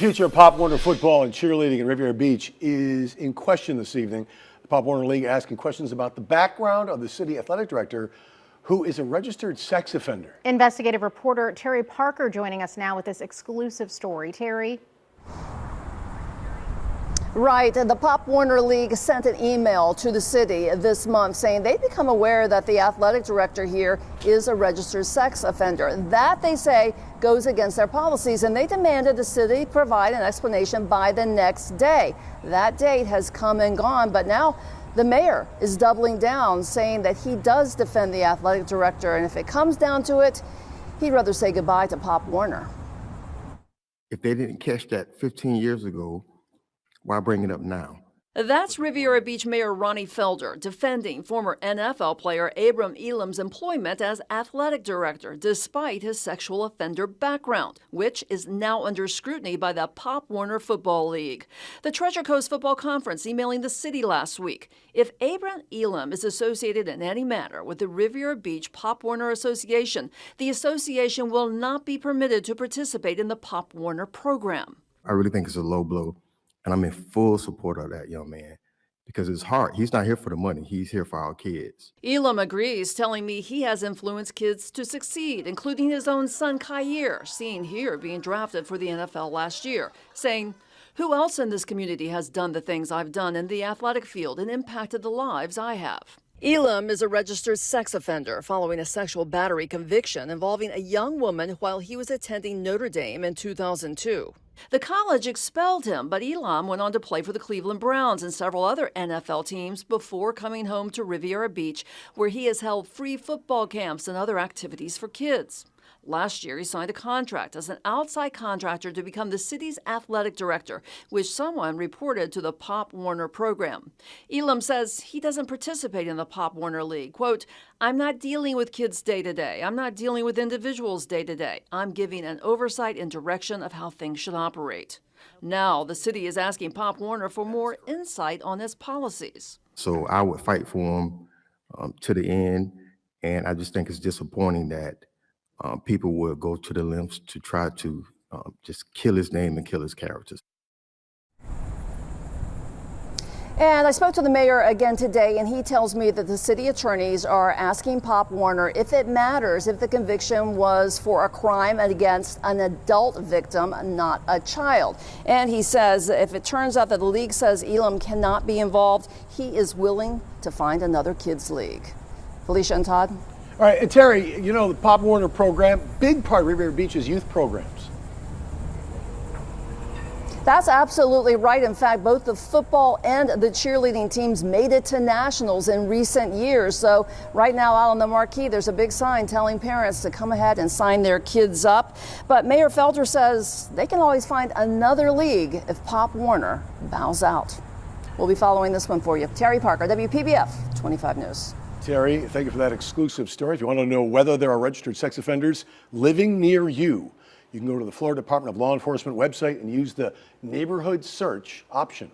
future of Pop Warner football and cheerleading in Riviera Beach is in question this evening. The Pop Warner League asking questions about the background of the city athletic director, who is a registered sex offender. Investigative reporter Terry Parker joining us now with this exclusive story. Terry. Right. The Pop Warner League sent an email to the city this month saying they become aware that the athletic director here is a registered sex offender. That, they say, goes against their policies, and they demanded the city provide an explanation by the next day. That date has come and gone, but now the mayor is doubling down, saying that he does defend the athletic director, and if it comes down to it, he'd rather say goodbye to Pop Warner. If they didn't catch that 15 years ago, why bring it up now? That's Riviera Beach Mayor Ronnie Felder defending former NFL player Abram Elam's employment as athletic director despite his sexual offender background, which is now under scrutiny by the Pop Warner Football League. The Treasure Coast Football Conference emailing the city last week. If Abram Elam is associated in any manner with the Riviera Beach Pop Warner Association, the association will not be permitted to participate in the Pop Warner program. I really think it's a low blow. And I'm in full support of that young man because it's hard. He's not here for the money. He's here for our kids. Elam agrees, telling me he has influenced kids to succeed, including his own son, Kyer, seen here being drafted for the NFL last year, saying, "Who else in this community has done the things I've done in the athletic field and impacted the lives I have?" Elam is a registered sex offender following a sexual battery conviction involving a young woman while he was attending Notre Dame in 2002. The college expelled him, but Elam went on to play for the Cleveland Browns and several other NFL teams before coming home to Riviera Beach, where he has held free football camps and other activities for kids. Last year, he signed a contract as an outside contractor to become the city's athletic director, which someone reported to the Pop Warner program. Elam says he doesn't participate in the Pop Warner League. Quote, "I'm not dealing with kids day to day. I'm not dealing with individuals day to day. I'm giving an oversight and direction of how things should operate." Now, the city is asking Pop Warner for more insight on its policies. So I would fight for him to the end. And I just think it's disappointing that people will go to the lengths to try to just kill his name and kill his characters. And I spoke to the mayor again today, and he tells me that the city attorneys are asking Pop Warner if it matters if the conviction was for a crime against an adult victim, not a child. And he says if it turns out that the league says Elam cannot be involved, he is willing to find another kids league. Felicia and Todd. All right, and Terry, you know, the Pop Warner program, big part of Riviera Beach's youth programs. That's absolutely right. In fact, both the football and the cheerleading teams made it to nationals in recent years. So right now out on the marquee, there's a big sign telling parents to come ahead and sign their kids up. But Mayor Felder says they can always find another league if Pop Warner bows out. We'll be following this one for you. Terry Parker, WPBF 25 News. Terry, thank you for that exclusive story. If you want to know whether there are registered sex offenders living near you, you can go to the Florida Department of Law Enforcement website and use the neighborhood search option.